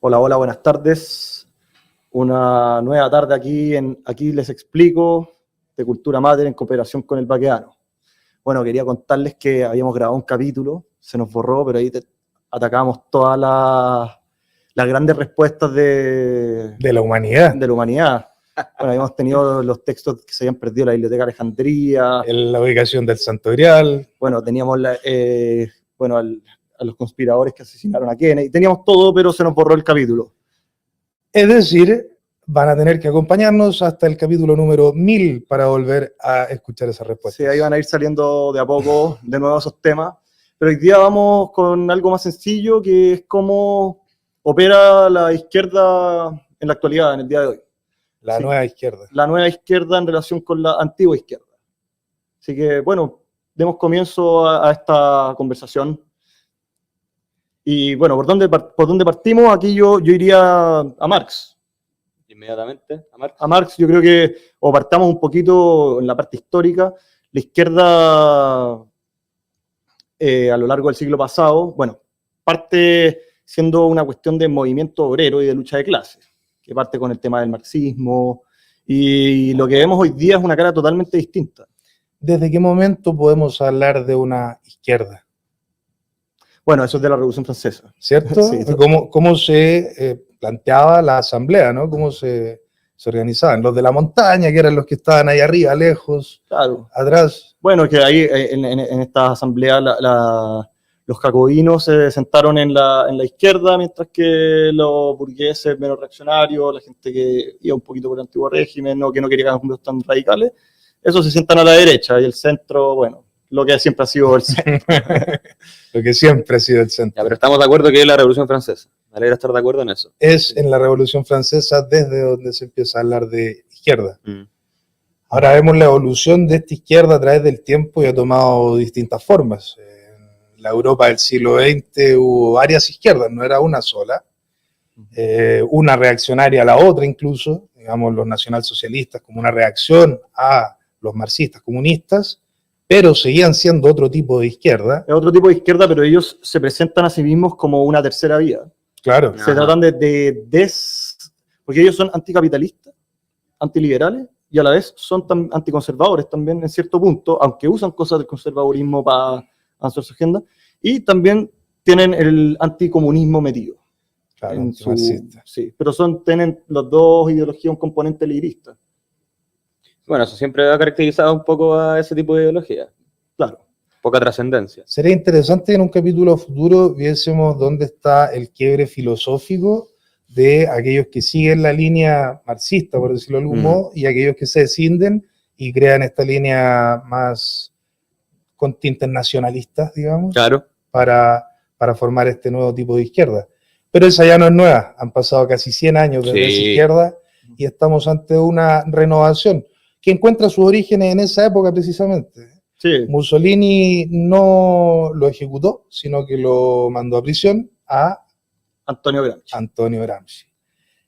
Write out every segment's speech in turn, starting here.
Hola, hola, buenas tardes. Una nueva tarde aquí Aquí les explico de Cultura Mater en cooperación con el Baqueano. Bueno, quería contarles que habíamos grabado un capítulo, se nos borró, pero ahí atacamos todas las grandes respuestas de la humanidad. De la humanidad. Bueno, habíamos tenido los textos que se habían perdido en la Biblioteca de Alejandría. La ubicación del Santo Grial. Bueno, teníamos a los conspiradores que asesinaron a Kennedy. Teníamos todo, pero se nos borró el capítulo. Es decir, van a tener que acompañarnos hasta el capítulo número 1000 para volver a escuchar esas respuestas. Sí, ahí van a ir saliendo de a poco de nuevo esos temas. Pero hoy día vamos con algo más sencillo, que es cómo opera la izquierda en la actualidad, en el día de hoy. La nueva izquierda. La nueva izquierda en relación con la antigua izquierda. Así que, bueno, demos comienzo a esta conversación. Y bueno, ¿por dónde partimos? Aquí yo iría a Marx. Inmediatamente, a Marx. A Marx, yo creo que, o partamos un poquito en la parte histórica, la izquierda a lo largo del siglo pasado, bueno, parte siendo una cuestión de movimiento obrero y de lucha de clases, que parte con el tema del marxismo, y lo que vemos hoy día es una cara totalmente distinta. ¿Desde qué momento podemos hablar de una izquierda? Bueno, eso es de la Revolución Francesa. ¿Cierto? Sí, ¿Cómo se planteaba la asamblea, ¿no? ¿Cómo se organizaban? Los de la montaña, que eran los que estaban ahí arriba, lejos, claro, atrás. Bueno, que ahí en esta asamblea los jacobinos se sentaron en la izquierda, mientras que los burgueses menos reaccionarios, la gente que iba un poquito por el antiguo régimen, que no quería cambios tan radicales, esos se sientan a la derecha, y el centro, bueno, lo que siempre ha sido el centro. Lo que siempre ha sido el centro. Ya, pero estamos de acuerdo que es la Revolución Francesa. Me alegra estar de acuerdo en eso. Es en la Revolución Francesa desde donde se empieza a hablar de izquierda. Ahora vemos la evolución de esta izquierda a través del tiempo y ha tomado distintas formas. En la Europa del siglo XX hubo varias izquierdas, no era una sola. Una reaccionaria a la otra incluso, digamos los nacionalsocialistas como una reacción a los marxistas comunistas, pero seguían siendo otro tipo de izquierda. Es otro tipo de izquierda, pero ellos se presentan a sí mismos como una tercera vía. Claro. Se tratan porque ellos son anticapitalistas, antiliberales, y a la vez son anticonservadores también en cierto punto, aunque usan cosas del conservadurismo para avanzar su agenda, y también tienen el anticomunismo metido. Claro, sí, pero tienen los dos ideologías un componente librista. Bueno, eso siempre ha caracterizado un poco a ese tipo de ideología. Claro. Poca trascendencia. Sería interesante que en un capítulo futuro viésemos dónde está el quiebre filosófico de aquellos que siguen la línea marxista, por decirlo de algún modo, y aquellos que se descienden y crean esta línea más con tintes nacionalistas, digamos, claro, para formar este nuevo tipo de izquierda. Pero esa ya no es nueva, han pasado casi 100 años desde esa izquierda y estamos ante una renovación que encuentra sus orígenes en esa época precisamente. Sí. Mussolini no lo ejecutó, sino que lo mandó a prisión a Antonio Gramsci.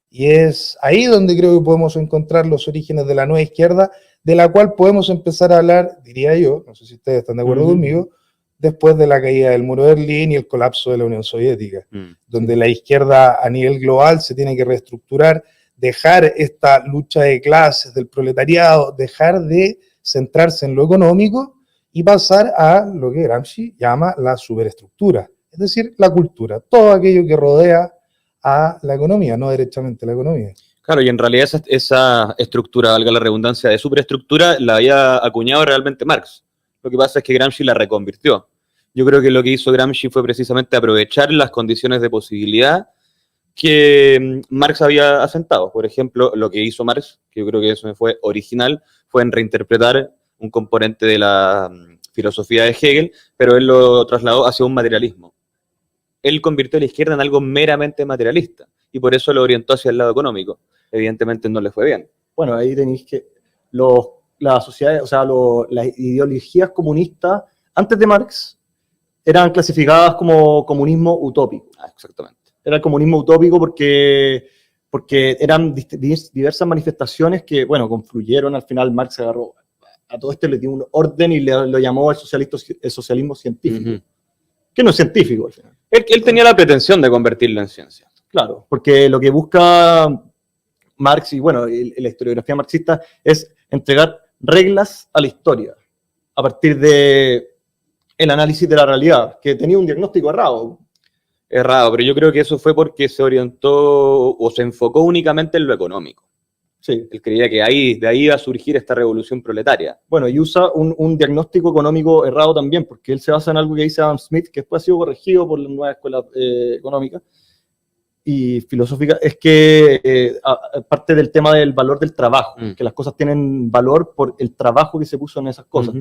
Y es ahí donde creo que podemos encontrar los orígenes de la nueva izquierda, de la cual podemos empezar a hablar, diría yo, no sé si ustedes están de acuerdo conmigo, después de la caída del muro de Berlín y el colapso de la Unión Soviética, donde la izquierda a nivel global se tiene que reestructurar, dejar esta lucha de clases del proletariado, dejar de centrarse en lo económico y pasar a lo que Gramsci llama la superestructura, es decir, la cultura, todo aquello que rodea a la economía, no derechamente la economía. Claro, y en realidad esa estructura, valga la redundancia, de superestructura, la había acuñado realmente Marx. Lo que pasa es que Gramsci la reconvirtió. Yo creo que lo que hizo Gramsci fue precisamente aprovechar las condiciones de posibilidad que Marx había asentado. Por ejemplo, lo que hizo Marx, que yo creo que eso fue original, fue en reinterpretar un componente de la filosofía de Hegel, pero él lo trasladó hacia un materialismo. Él convirtió a la izquierda en algo meramente materialista y por eso lo orientó hacia el lado económico. Evidentemente no le fue bien. Bueno, ahí tenéis que las sociedades, o sea, las ideologías comunistas antes de Marx eran clasificadas como comunismo utópico. Exactamente. Era el comunismo utópico porque eran diversas manifestaciones que, bueno, confluyeron. Al final Marx agarró a todo esto, le dio un orden y lo llamó el socialismo científico, que no es científico al final. Él tenía la pretensión de convertirlo en ciencia. Claro, porque lo que busca Marx y, bueno, la historiografía marxista es entregar reglas a la historia a partir de el análisis de la realidad, que tenía un diagnóstico errado. Errado, pero yo creo que eso fue porque se orientó o se enfocó únicamente en lo económico. Sí. Él creía que de ahí iba a surgir esta revolución proletaria. Bueno, y usa un diagnóstico económico errado también, porque él se basa en algo que dice Adam Smith, que después ha sido corregido por la nueva escuela económica y filosófica, es que parte del tema del valor del trabajo, que las cosas tienen valor por el trabajo que se puso en esas cosas.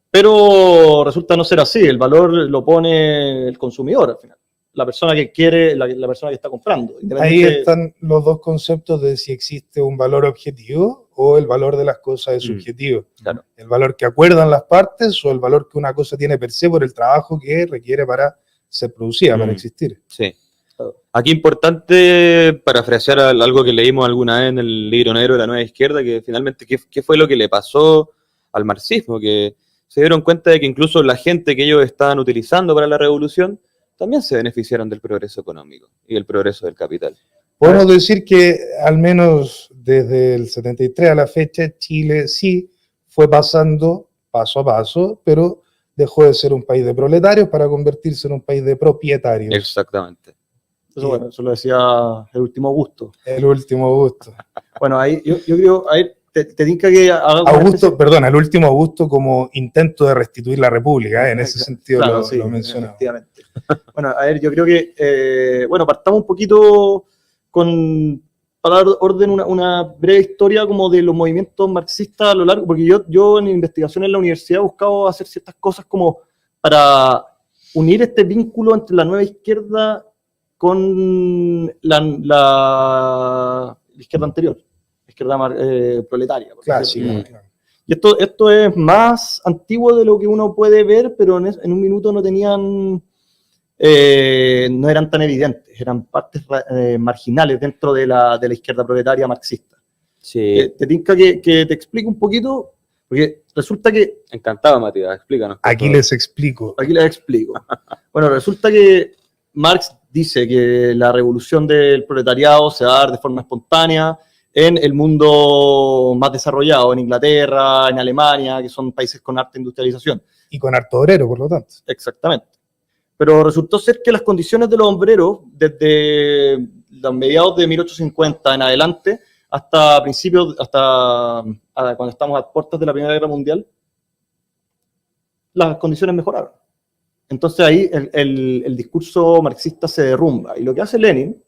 Pero resulta no ser así, el valor lo pone el consumidor al final. La persona que quiere, la persona que está comprando. Ahí están los dos conceptos de si existe un valor objetivo o el valor de las cosas es subjetivo. Claro. El valor que acuerdan las partes o el valor que una cosa tiene per se por el trabajo que requiere para ser producida, para existir. Sí. Aquí importante parafrasear algo que leímos alguna vez en el libro negro de la Nueva Izquierda, que finalmente, ¿qué fue lo que le pasó al marxismo? Que se dieron cuenta de que incluso la gente que ellos estaban utilizando para la revolución también se beneficiaron del progreso económico y del progreso del capital. Podemos decir que al menos desde el 73 a la fecha, Chile sí fue pasando paso a paso, pero dejó de ser un país de proletarios para convertirse en un país de propietarios. Exactamente. Eso, bueno, eso lo decía El Último Augusto. El Último Augusto. Bueno, ahí yo creo, ahí te diga que Augusto, perdón, El Último Augusto como intento de restituir la República, en ese sentido claro, lo mencionaba. Efectivamente. Bueno, a ver, yo creo que, bueno, partamos un poquito para dar orden, una breve historia como de los movimientos marxistas a lo largo, porque yo en investigación en la universidad he buscado hacer ciertas cosas como para unir este vínculo entre la nueva izquierda con la izquierda anterior, la izquierda proletaria. Clásico. Y esto es más antiguo de lo que uno puede ver, pero en un minuto no tenían, no eran tan evidentes, eran partes marginales dentro de la izquierda proletaria marxista. Sí. ¿Te tinca que te explique un poquito? Porque resulta que... Encantado, Matías, explícanos. Aquí les explico. Bueno, resulta que Marx dice que la revolución del proletariado se va a dar de forma espontánea en el mundo más desarrollado, en Inglaterra, en Alemania, que son países con alta industrialización. Y con harto obrero, por lo tanto. Exactamente. Pero resultó ser que las condiciones de los obreros, desde los mediados de 1850 en adelante, hasta principios, hasta cuando estamos a puertas de la Primera Guerra Mundial, las condiciones mejoraron. Entonces ahí el discurso marxista se derrumba. Y lo que hace Lenin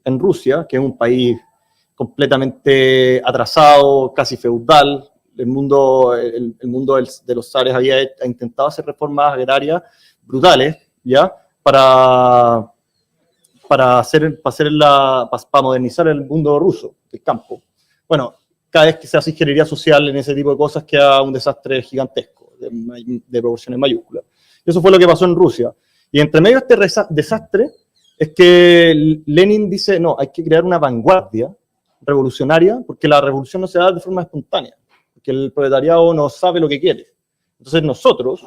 en Rusia, que es un país completamente atrasado, casi feudal, el mundo de los zares había intentado hacer reformas agrarias brutales, ¿ya? Para modernizar el mundo ruso, el campo. Bueno, cada vez que se hace ingeniería social en ese tipo de cosas queda un desastre gigantesco, de proporciones mayúsculas. Y eso fue lo que pasó en Rusia. Y entre medio de este desastre es que Lenin dice, no, hay que crear una vanguardia revolucionaria, porque la revolución no se da de forma espontánea, porque el proletariado no sabe lo que quiere. Entonces nosotros,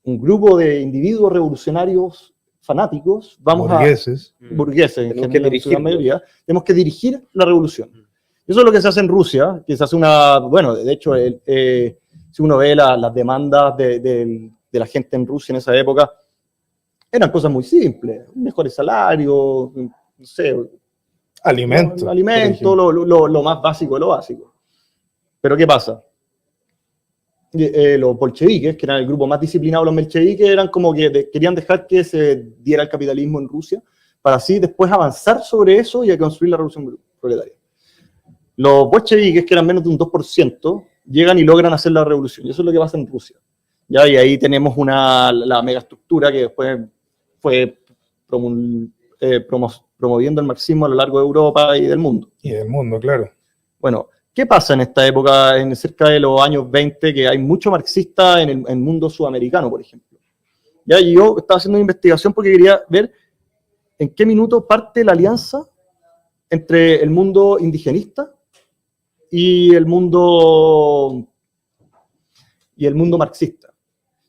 un grupo de individuos revolucionarios fanáticos, burgueses en general, en su gran mayoría, tenemos que dirigir la revolución. Eso es lo que se hace en Rusia, que se hace bueno, de hecho, si uno ve las demandas de la gente en Rusia en esa época, eran cosas muy simples, mejores salarios, no sé, alimentos, lo más básico de lo básico. Pero ¿qué pasa? Los bolcheviques, que eran el grupo más disciplinado, los bolcheviques eran como que querían dejar que se diera el capitalismo en Rusia, para así después avanzar sobre eso y a construir la revolución proletaria. Los bolcheviques, que eran menos de un 2%, llegan y logran hacer la revolución, y eso es lo que pasa en Rusia. ¿Ya? Y ahí tenemos la megaestructura que después fue promoviendo el marxismo a lo largo de Europa y del mundo. Y del mundo, claro. Bueno, ¿qué pasa en esta época, en cerca de los años 20, que hay mucho marxista en el mundo sudamericano, por ejemplo? ¿Ya? Y yo estaba haciendo una investigación porque quería ver en qué minuto parte la alianza entre el mundo indigenista y el mundo marxista.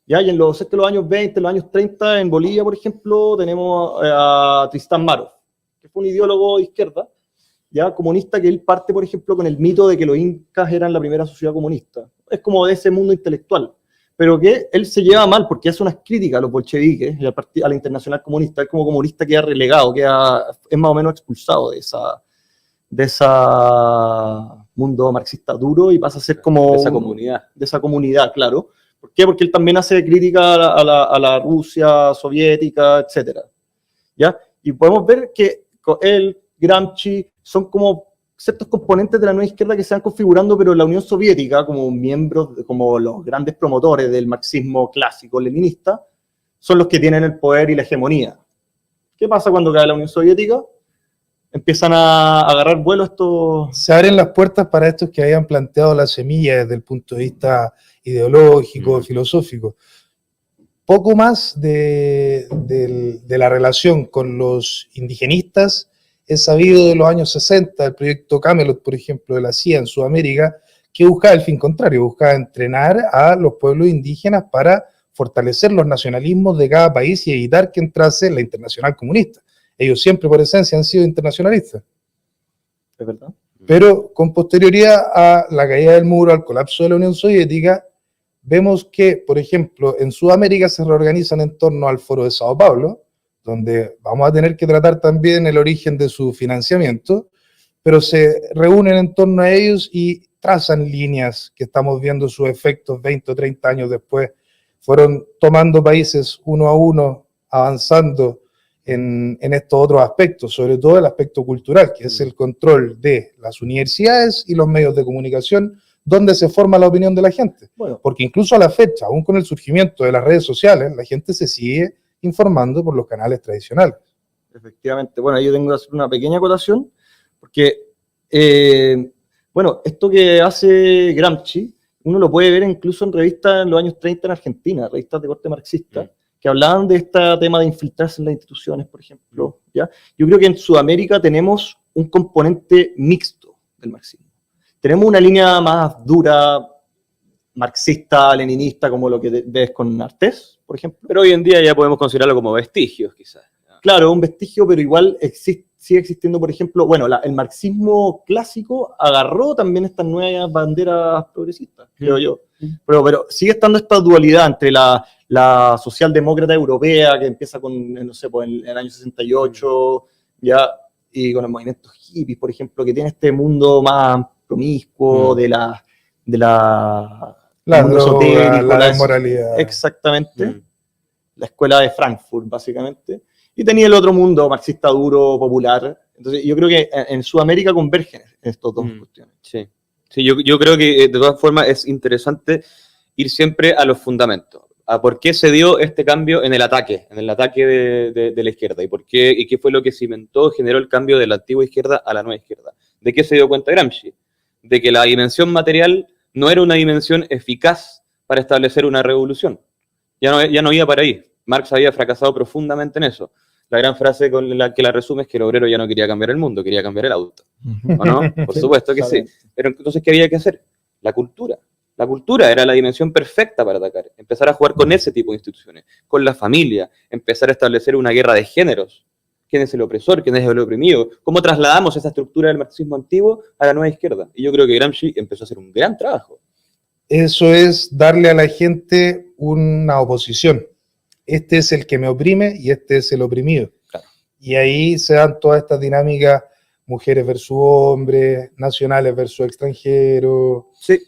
¿Ya? Y en los años 20, los años 30, en Bolivia, por ejemplo, tenemos a Tristán Marov, que fue un ideólogo de izquierda, ya comunista, que él parte, por ejemplo, con el mito de que los incas eran la primera sociedad comunista. Es como de ese mundo intelectual, pero que él se lleva mal porque hace unas críticas a los bolcheviques y a la Internacional Comunista. Él como comunista queda relegado, es más o menos expulsado de esa mundo marxista duro y pasa a ser como... De esa comunidad, claro. ¿Por qué? Porque él también hace crítica a la Rusia soviética, etc. ¿Ya? Y podemos ver que él, Gramsci, son como ciertos componentes de la nueva izquierda que se van configurando, pero la Unión Soviética, como miembros, como los grandes promotores del marxismo clásico leninista, son los que tienen el poder y la hegemonía. ¿Qué pasa cuando cae la Unión Soviética? Empiezan a agarrar vuelo estos... Se abren las puertas para estos que habían planteado la semilla desde el punto de vista ideológico, filosófico. Poco más de la relación con los indigenistas es sabido de los años 60, el proyecto Camelot, por ejemplo, de la CIA en Sudamérica, que buscaba el fin contrario, buscaba entrenar a los pueblos indígenas para fortalecer los nacionalismos de cada país y evitar que entrase la internacional comunista. Ellos siempre, por esencia, han sido internacionalistas. ¿Es verdad? Pero con posterioridad a la caída del muro, al colapso de la Unión Soviética, vemos que, por ejemplo, en Sudamérica se reorganizan en torno al Foro de Sao Paulo, donde vamos a tener que tratar también el origen de su financiamiento, pero se reúnen en torno a ellos y trazan líneas que estamos viendo sus efectos 20 o 30 años después. Fueron tomando países uno a uno, avanzando en estos otros aspectos, sobre todo el aspecto cultural, que es el control de las universidades y los medios de comunicación, donde se forma la opinión de la gente. Bueno, porque incluso a la fecha, aún con el surgimiento de las redes sociales, la gente se sigue informando por los canales tradicionales. Efectivamente. Bueno, yo tengo que hacer una pequeña acotación, porque, bueno, esto que hace Gramsci, uno lo puede ver incluso en revistas en los años 30 en Argentina, revistas de corte marxista, que hablaban de este tema de infiltrarse en las instituciones, por ejemplo. ¿Ya? Yo creo que en Sudamérica tenemos un componente mixto del marxismo. Tenemos una línea más dura, marxista, leninista, como lo que ves con Artés, por ejemplo. Pero hoy en día ya podemos considerarlo como vestigios, quizás. Claro, un vestigio, pero igual sigue existiendo, por ejemplo, bueno, el marxismo clásico agarró también estas nuevas banderas progresistas, creo yo. Pero sigue estando esta dualidad entre la socialdemócrata europea, que empieza con, no sé, pues en el año 68, ya, y con el movimiento hippie, por ejemplo, que tiene este mundo más promiscuo de la droga, la desmoralidad. Exactamente. La escuela de Frankfurt, básicamente. Y tenía el otro mundo marxista duro, popular. Entonces, yo creo que en Sudamérica convergen estas dos cuestiones. Sí, yo creo que de todas formas es interesante ir siempre a los fundamentos. A por qué se dio este cambio en el ataque de la izquierda. Y qué fue lo que cimentó, generó el cambio de la antigua izquierda a la nueva izquierda. ¿De qué se dio cuenta Gramsci? De que la dimensión material no era una dimensión eficaz para establecer una revolución. Ya no iba para ahí. Marx había fracasado profundamente en eso. La gran frase con la que la resume es que el obrero ya no quería cambiar el mundo, quería cambiar el auto. ¿O no? Por supuesto que sí. Pero entonces, ¿qué había que hacer? La cultura. La cultura era la dimensión perfecta para atacar. Empezar a jugar con ese tipo de instituciones, con la familia, empezar a establecer una guerra de géneros. ¿Quién es el opresor? ¿Quién es el oprimido? ¿Cómo trasladamos esa estructura del marxismo antiguo a la nueva izquierda? Y yo creo que Gramsci empezó a hacer un gran trabajo. Eso es darle a la gente una oposición. Este es el que me oprime y este es el oprimido. Claro. Y ahí se dan todas estas dinámicas, mujeres versus hombres, nacionales versus extranjeros, sí,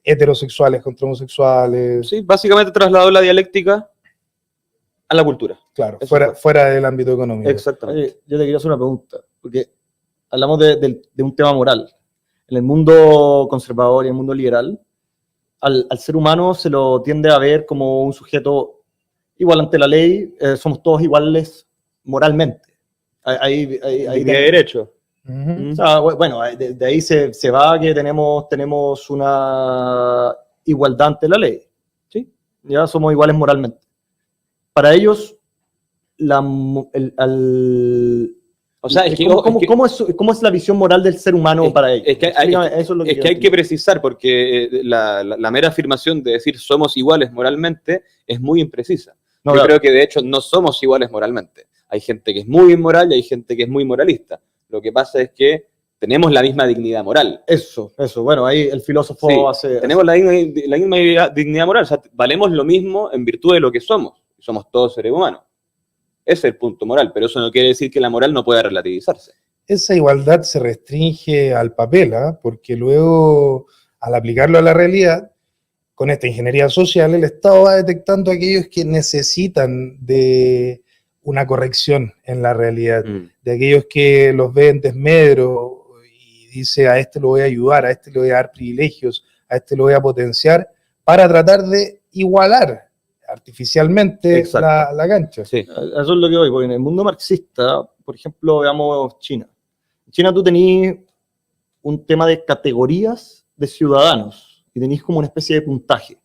heterosexuales contra homosexuales. Sí, básicamente trasladó la dialéctica a la cultura. Claro, fuera del ámbito económico. Exactamente. Oye, yo te quería hacer una pregunta, porque hablamos de un tema moral. En el mundo conservador y en el mundo liberal, al ser humano se lo tiende a ver como un sujeto igual ante la ley, somos todos iguales moralmente. Ahí de derecho. O sea, bueno, de ahí se va que tenemos una igualdad ante la ley. ¿Sí? Ya somos iguales moralmente. Para ellos, o sea, es que, ¿cómo es la visión moral del ser humano para ellos? Es que hay que precisar, porque la mera afirmación de decir somos iguales moralmente es muy imprecisa. Yo creo que de hecho no somos iguales moralmente. Hay gente que es muy inmoral y hay gente que es muy moralista. Lo que pasa es que tenemos la misma dignidad moral. Eso. Bueno, ahí el filósofo hace... Tenemos la misma dignidad moral, o sea, valemos lo mismo en virtud de lo que somos. Somos todos seres humanos. Ese es el punto moral, pero eso no quiere decir que la moral no pueda relativizarse. Esa igualdad se restringe al papel, porque luego, al aplicarlo a la realidad, con esta ingeniería social, el Estado va detectando a aquellos que necesitan de una corrección en la realidad, de aquellos que los ve en desmedro y dice, a este lo voy a ayudar, a este le voy a dar privilegios, a este lo voy a potenciar, para tratar de igualar artificialmente la cancha. Sí. Eso es lo que voy, porque en el mundo marxista, por ejemplo, veamos China. En China tú tenés un tema de categorías de ciudadanos y tenés como una especie de puntaje,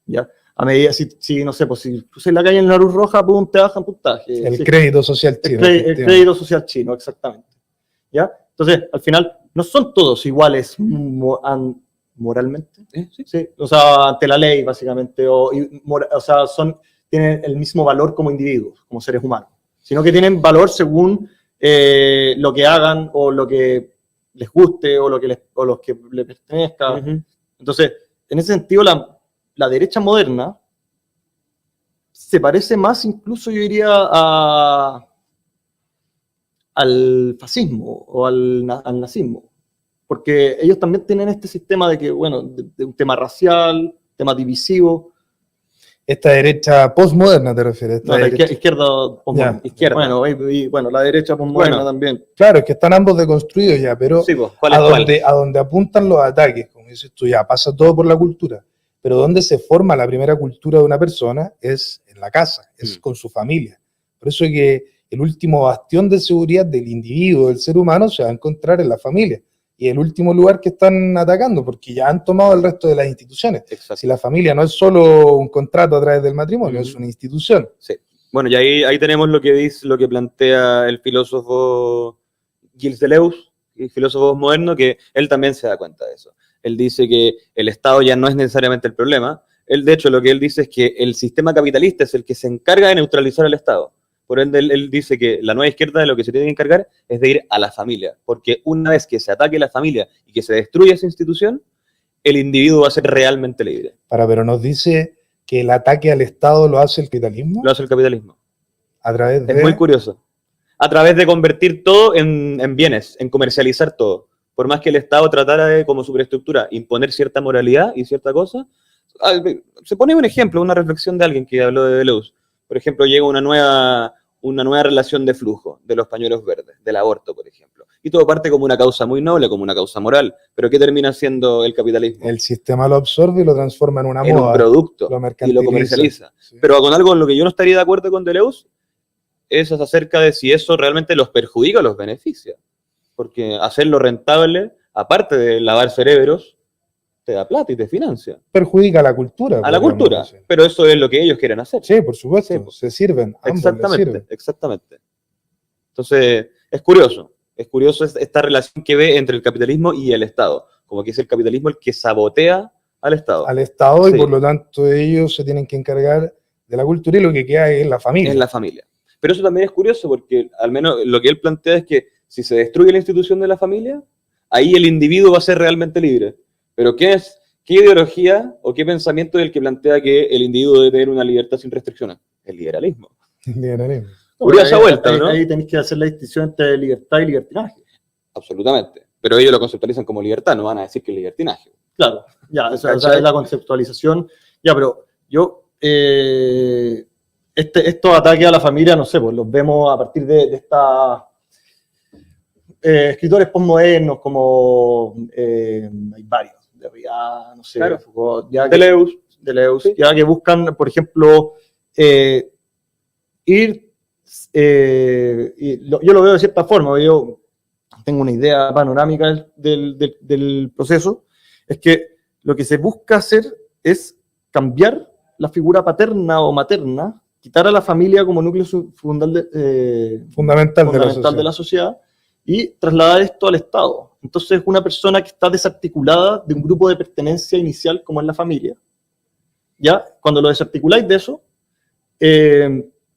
¿ya? A medida, si no sé, pues si tú en la calle en la luz roja, pum, te bajan puntaje. El crédito social chino. El crédito social chino, exactamente. ¿Ya? Entonces, al final, no son todos iguales moralmente. Sí. O sea, ante la ley, básicamente. O sea, tienen el mismo valor como individuos, como seres humanos. Sino que tienen valor según lo que hagan o lo que les guste o los que les pertenezca. Entonces, en ese sentido, la derecha moderna se parece más, incluso yo diría, al fascismo o al nazismo, porque ellos también tienen este sistema de que, bueno, de un tema racial, tema divisivo. Esta derecha postmoderna te refieres. No, izquierda postmoderna. Izquierda. Bueno, la derecha postmoderna también. Claro, es que están ambos deconstruidos ya, pero sí, pues, a donde apuntan los ataques, como dices tú, ya pasa todo por la cultura, pero donde se forma la primera cultura de una persona es en la casa, es con su familia. Por eso es que el último bastión de seguridad del individuo, del ser humano, se va a encontrar en la familia. Y el último lugar que están atacando, porque ya han tomado el resto de las instituciones. Exacto. Si la familia no es solo un contrato a través del matrimonio, es una institución. Sí. Bueno, y ahí tenemos lo que plantea el filósofo Gilles Deleuze, el filósofo moderno, que él también se da cuenta de eso. Él dice que el Estado ya no es necesariamente el problema. Él, de hecho, lo que él dice es que el sistema capitalista es el que se encarga de neutralizar al Estado. Por ende, él dice que la nueva izquierda de lo que se tiene que encargar es de ir a la familia, porque una vez que se ataque la familia y que se destruya esa institución, el individuo va a ser realmente libre. Pero nos dice que el ataque al Estado lo hace el capitalismo. Lo hace el capitalismo. A través de... Es muy curioso. A través de convertir todo en bienes, en comercializar todo. Por más que el Estado tratara de, como superestructura, imponer cierta moralidad y cierta cosa, se pone un ejemplo, una reflexión de alguien que habló de Deleuze. Por ejemplo, llega una nueva relación de flujo de los pañuelos verdes, del aborto, por ejemplo. Y todo parte como una causa muy noble, como una causa moral. Pero ¿qué termina siendo el capitalismo? El sistema lo absorbe y lo transforma en una moda. Un producto, y lo comercializa. Sí. Pero con algo en lo que yo no estaría de acuerdo con Deleuze, es acerca de si eso realmente los perjudica o los beneficia. Porque hacerlo rentable, aparte de lavar cerebros, te da plata y te financia. Perjudica a la cultura. A la cultura, pero eso es lo que ellos quieren hacer. Sí, por supuesto, sí. Se sirven. Exactamente. Entonces, es curioso esta relación que ve entre el capitalismo y el Estado, como que es el capitalismo el que sabotea al Estado. Al Estado, sí. Y por lo tanto ellos se tienen que encargar de la cultura y lo que queda es la familia. Es la familia. Pero eso también es curioso porque al menos lo que él plantea es que si se destruye la institución de la familia, ahí el individuo va a ser realmente libre. Pero ¿qué ideología o qué pensamiento es el que plantea que el individuo debe tener una libertad sin restricciones? El liberalismo. El liberalismo. Curiosa vuelta, ¿no? Ahí tenéis que hacer la distinción entre libertad y libertinaje. Absolutamente. Pero ellos lo conceptualizan como libertad, no van a decir que es libertinaje. Claro, ya, esa es la conceptualización. Ya, pero yo, estos ataques a la familia, no sé, pues los vemos a partir de esta... escritores postmodernos como hay varios, Derrida, no sé, claro. Foucault, Deleuze, sí. Ya que buscan, por ejemplo, yo lo veo de cierta forma, yo tengo una idea panorámica del proceso, es que lo que se busca hacer es cambiar la figura paterna o materna, quitar a la familia como núcleo fundamental de la sociedad, y trasladar esto al Estado. Entonces, una persona que está desarticulada de un grupo de pertenencia inicial como es la familia, ¿ya? Cuando lo desarticuláis de eso,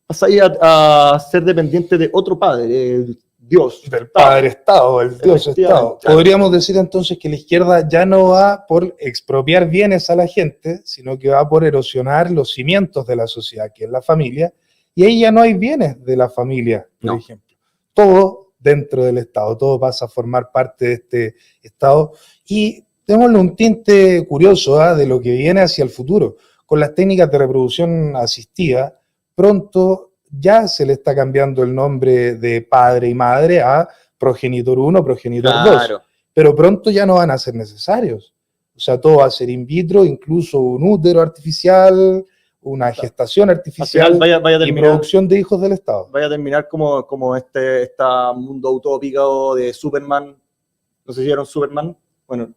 pasáis a ser dependiente de otro padre, Dios. Del padre Estado, el Dios Estado. Claro. Podríamos decir entonces que la izquierda ya no va por expropiar bienes a la gente, sino que va por erosionar los cimientos de la sociedad, que es la familia, y ahí ya no hay bienes de la familia, por ejemplo. Todo dentro del Estado, todo pasa a formar parte de este Estado, y démosle un tinte curioso de lo que viene hacia el futuro. Con las técnicas de reproducción asistida, pronto ya se le está cambiando el nombre de padre y madre a progenitor 1, progenitor 2, pero pronto ya no van a ser necesarios. O sea, todo va a ser in vitro, incluso un útero artificial, una gestación artificial y producción de hijos del Estado. Vaya a terminar como este mundo utópico de Superman. No sé si vieron Superman. Bueno,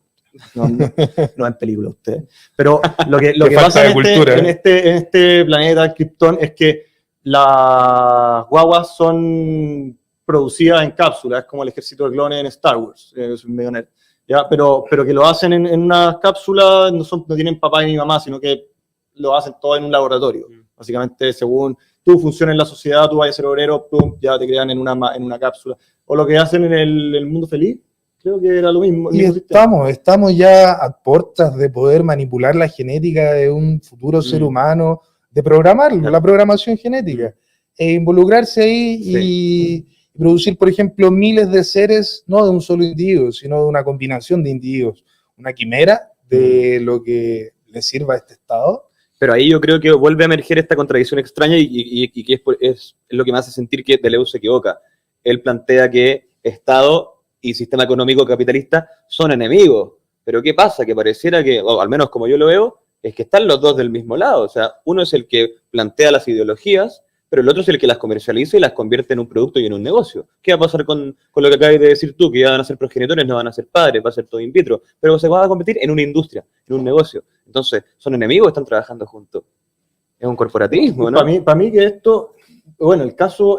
no en película ustedes. Pero lo que pasa en este planeta Krypton es que las guaguas son producidas en cápsulas, es como el ejército de clones en Star Wars, es un medio nerd, ¿ya? Pero que lo hacen en una cápsula, no tienen papá ni mamá, sino que lo hacen todo en un laboratorio. Básicamente, según tú funcionas en la sociedad, tú vas a ser obrero, pum, ya te crean en una cápsula. O lo que hacen en el mundo feliz, creo que era lo mismo. Y estamos ya a puertas de poder manipular la genética de un futuro ser humano, de programarlo, la programación genética, e involucrarse ahí y producir, por ejemplo, miles de seres, no de un solo individuo, sino de una combinación de individuos, una quimera de lo que le sirva a este Estado. Pero ahí yo creo que vuelve a emerger esta contradicción extraña y que es lo que me hace sentir que Deleuze se equivoca. Él plantea que Estado y sistema económico capitalista son enemigos. Pero ¿qué pasa? Que pareciera que, o al menos como yo lo veo, es que están los dos del mismo lado. O sea, uno es el que plantea las ideologías, pero el otro es el que las comercializa y las convierte en un producto y en un negocio. ¿Qué va a pasar con lo que acabas de decir tú? Que ya van a ser progenitores, no van a ser padres, va a ser todo in vitro, pero se van a competir en una industria, en un negocio. Entonces, ¿son enemigos o están trabajando juntos? Es un corporativismo, ¿no? Para mí que esto, bueno, el caso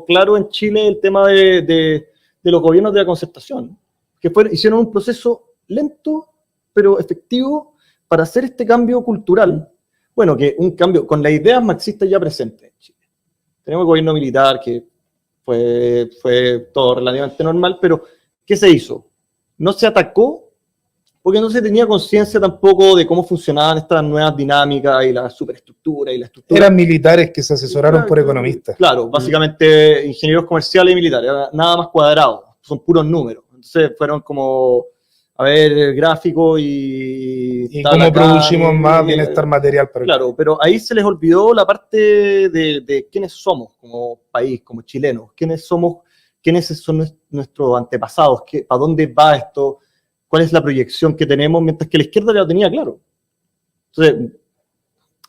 claro en Chile, el tema de los gobiernos de la concertación, que hicieron un proceso lento, pero efectivo, para hacer este cambio cultural. Bueno, que un cambio con las ideas marxistas ya presentes en Chile. Tenemos el gobierno militar, que fue todo relativamente normal, pero ¿qué se hizo? No se atacó, porque no se tenía conciencia tampoco de cómo funcionaban estas nuevas dinámicas y la superestructura y la estructura. Eran militares que se asesoraron por economistas. Claro, básicamente ingenieros comerciales y militares, nada más cuadrados, son puros números. Entonces fueron como, a ver, gráfico y cómo producimos más bienestar material para el Claro, pero ahí se les olvidó la parte de quiénes somos como país, como chilenos, quiénes son nuestros antepasados, para dónde va esto, cuál es la proyección que tenemos, mientras que la izquierda ya lo tenía claro. Entonces,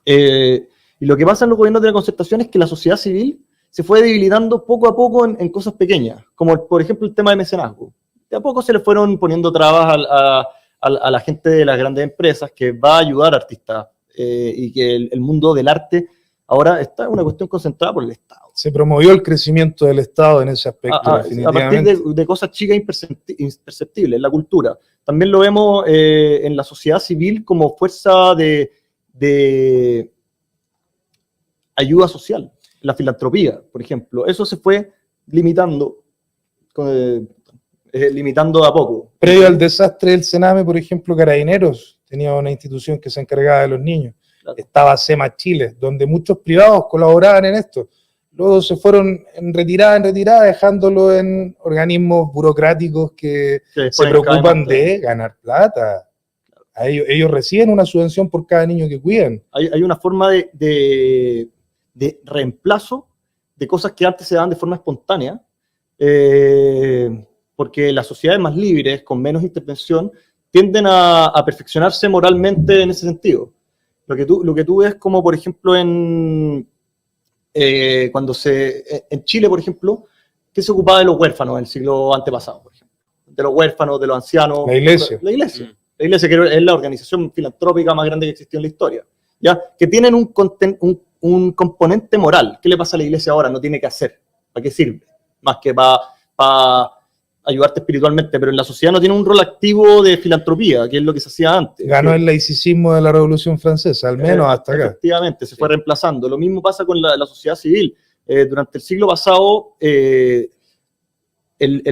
y lo que pasa en los gobiernos de la concertación es que la sociedad civil se fue debilitando poco a poco en cosas pequeñas, como por ejemplo el tema de mecenazgo. De a poco se le fueron poniendo trabas a la gente de las grandes empresas que va a ayudar a artistas y que el mundo del arte ahora está en una cuestión concentrada por el Estado. Se promovió el crecimiento del Estado en ese aspecto, definitivamente. A partir de cosas chicas imperceptibles, en la cultura. También lo vemos en la sociedad civil como fuerza de ayuda social, la filantropía, por ejemplo. Eso se fue limitando a poco. Previo al desastre del Sename, por ejemplo, Carabineros tenía una institución que se encargaba de los niños. Claro. Estaba SEMA Chile, donde muchos privados colaboraban en esto. Luego se fueron en retirada, dejándolo en organismos burocráticos que se preocupan de ganar plata. Ellos reciben una subvención por cada niño que cuidan. Hay una forma de reemplazo de cosas que antes se daban de forma espontánea, porque las sociedades más libres, con menos intervención, tienden a perfeccionarse moralmente en ese sentido. Lo que tú ves como, por ejemplo, en Chile, por ejemplo, ¿qué se ocupaba de los huérfanos en el siglo antepasado, por ejemplo? De los huérfanos, de los ancianos. La Iglesia. La Iglesia. La Iglesia, que es la organización filantrópica más grande que existió en la historia. ¿Ya? Que tienen un componente moral. ¿Qué le pasa a la Iglesia ahora? No tiene que hacer. ¿Para qué sirve? Más que para ayudarte espiritualmente, pero en la sociedad no tiene un rol activo de filantropía, que es lo que se hacía antes. Ganó el laicismo de la Revolución Francesa, al menos hasta acá. Efectivamente, se fue reemplazando. Lo mismo pasa con la sociedad civil. Durante el siglo pasado, el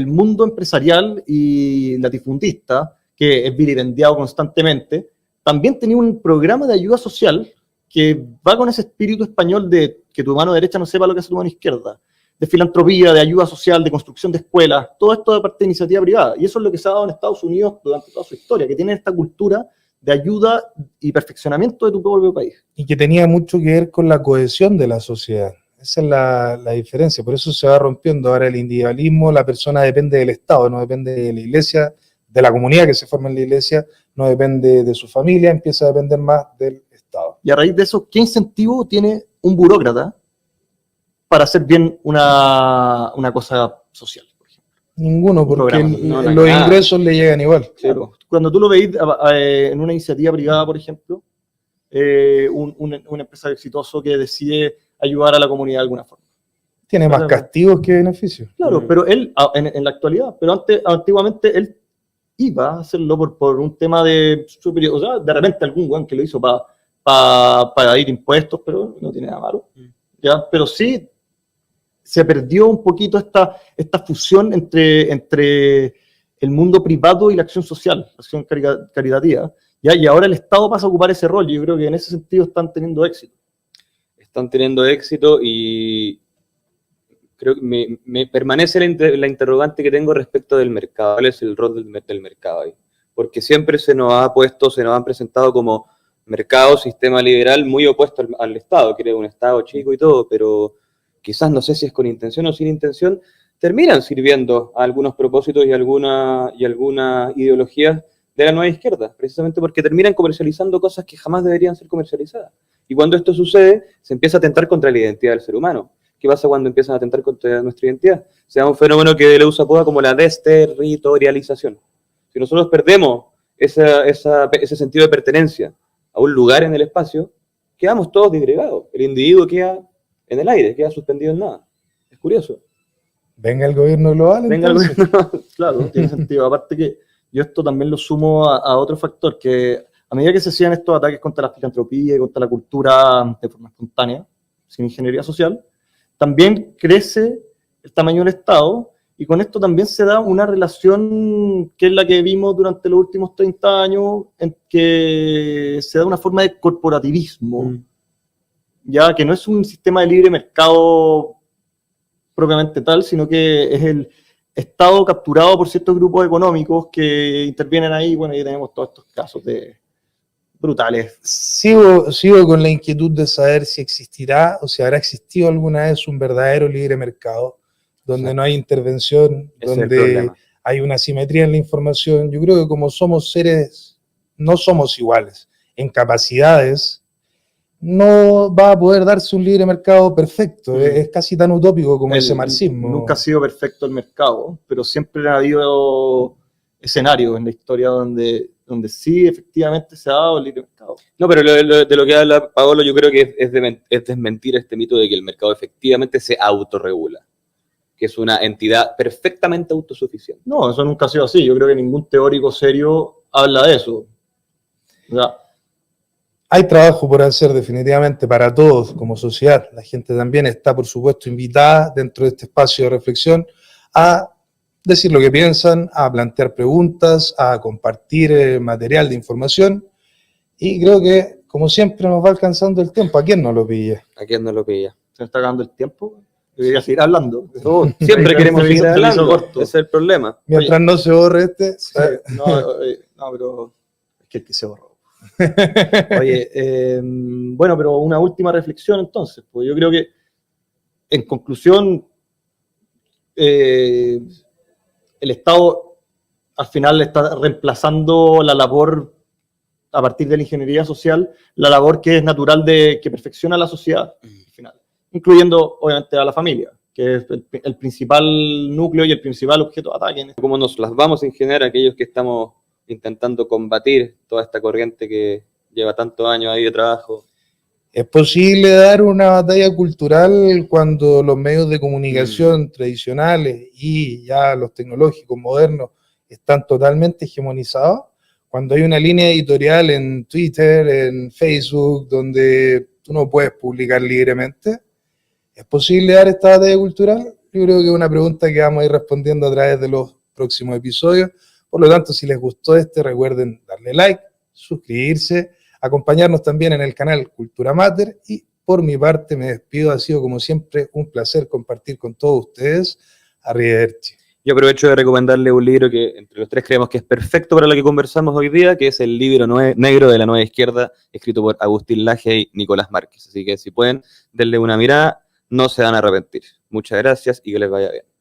mundo empresarial y latifundista, que es vilipendiado constantemente, también tenía un programa de ayuda social que va con ese espíritu español de que tu mano derecha no sepa lo que hace tu mano izquierda, de filantropía, de ayuda social, de construcción de escuelas, todo esto de parte de iniciativa privada. Y eso es lo que se ha dado en Estados Unidos durante toda su historia, que tienen esta cultura de ayuda y perfeccionamiento de tu propio país. Y que tenía mucho que ver con la cohesión de la sociedad. Esa es la diferencia, por eso se va rompiendo. Ahora el individualismo, la persona depende del Estado, no depende de la iglesia, de la comunidad que se forma en la iglesia, no depende de su familia, empieza a depender más del Estado. Y a raíz de eso, ¿qué incentivo tiene un burócrata para hacer bien una cosa social, por ejemplo? Ninguno, porque los ingresos le llegan igual. Claro. Cuando tú lo veis en una iniciativa privada, por ejemplo, un empresario exitoso que decide ayudar a la comunidad de alguna forma. Tiene más castigos que beneficios. Claro, pero él, en la actualidad, pero antiguamente él iba a hacerlo por un tema de superior, o sea, de repente algún weón que lo hizo para ir impuestos, pero no tiene nada malo. ¿Ya? Pero sí se perdió un poquito esta fusión entre el mundo privado y la acción social, la acción caritativa, ¿ya? Y ahora el Estado pasa a ocupar ese rol, y yo creo que en ese sentido están teniendo éxito. Están teniendo éxito y creo que me permanece la interrogante que tengo respecto del mercado. ¿Cuál es el rol del mercado ahí? Porque siempre se nos han presentado como mercado, sistema liberal muy opuesto al Estado, quiere un Estado chico y todo, pero quizás, no sé si es con intención o sin intención, terminan sirviendo a algunos propósitos y algunas ideologías de la nueva izquierda, precisamente porque terminan comercializando cosas que jamás deberían ser comercializadas. Y cuando esto sucede, se empieza a atentar contra la identidad del ser humano. ¿Qué pasa cuando empiezan a atentar contra nuestra identidad? Se da un fenómeno que Deleuze apoda como la desterritorialización. Si nosotros perdemos ese sentido de pertenencia a un lugar en el espacio, quedamos todos disgregados. El individuo queda en el aire, queda suspendido en nada. Es curioso. Venga el gobierno global. Venga entonces. El gobierno global. Claro, tiene sentido. Aparte que yo esto también lo sumo a otro factor, que a medida que se hacían estos ataques contra la filantropía y contra la cultura de forma espontánea, sin ingeniería social, también crece el tamaño del Estado, y con esto también se da una relación que es la que vimos durante los últimos 30 años, en que se da una forma de corporativismo, ya que no es un sistema de libre mercado propiamente tal, sino que es el Estado capturado por ciertos grupos económicos que intervienen ahí. Bueno, ahí tenemos todos estos casos brutales. Sigo con la inquietud de saber si existirá o si habrá existido alguna vez un verdadero libre mercado, donde no hay intervención, donde hay una simetría en la información. Yo creo que como somos seres, no somos iguales en capacidades, no va a poder darse un libre mercado perfecto. Es casi tan utópico como ese marxismo. Nunca ha sido perfecto el mercado, pero siempre ha habido escenarios en la historia donde sí efectivamente se ha dado el libre mercado. No, pero de lo que habla Paolo, yo creo que es desmentir este mito de que el mercado efectivamente se autorregula, que es una entidad perfectamente autosuficiente. No, eso nunca ha sido así. Yo creo que ningún teórico serio habla de eso. O sea, hay trabajo por hacer definitivamente para todos como sociedad. La gente también está, por supuesto, invitada dentro de este espacio de reflexión a decir lo que piensan, a plantear preguntas, a compartir material de información. Y creo que, como siempre, nos va alcanzando el tiempo. ¿A quién no lo pilla? ¿A quién no lo pilla? Se está acabando el tiempo. Yo quería seguir hablando. Siempre queremos seguir hablando. Ese es el problema. Mientras no se borre este. Sí, no, pero es que el que se borró. Oye, bueno, pero una última reflexión entonces. Pues yo creo que, en conclusión, el Estado al final está reemplazando la labor, a partir de la ingeniería social, la labor que es natural que perfecciona la sociedad, al final, incluyendo obviamente a la familia, que es el principal núcleo y el principal objeto de ataque. ¿Cómo nos las vamos a ingeniar aquellos que estamos intentando combatir toda esta corriente que lleva tantos años ahí de trabajo? ¿Es posible dar una batalla cultural cuando los medios de comunicación tradicionales y ya los tecnológicos modernos están totalmente hegemonizados? Cuando hay una línea editorial en Twitter, en Facebook, donde tú no puedes publicar libremente, ¿es posible dar esta batalla cultural? Yo creo que es una pregunta que vamos a ir respondiendo a través de los próximos episodios. Por lo tanto, si les gustó recuerden darle like, suscribirse, acompañarnos también en el canal Cultura Mater, y por mi parte me despido. Ha sido como siempre un placer compartir con todos ustedes. Arrivederci. Yo aprovecho de recomendarle un libro que entre los tres creemos que es perfecto para lo que conversamos hoy día, que es el libro negro de la Nueva Izquierda, escrito por Agustín Laje y Nicolás Márquez. Así que si pueden, denle una mirada, no se van a arrepentir. Muchas gracias y que les vaya bien.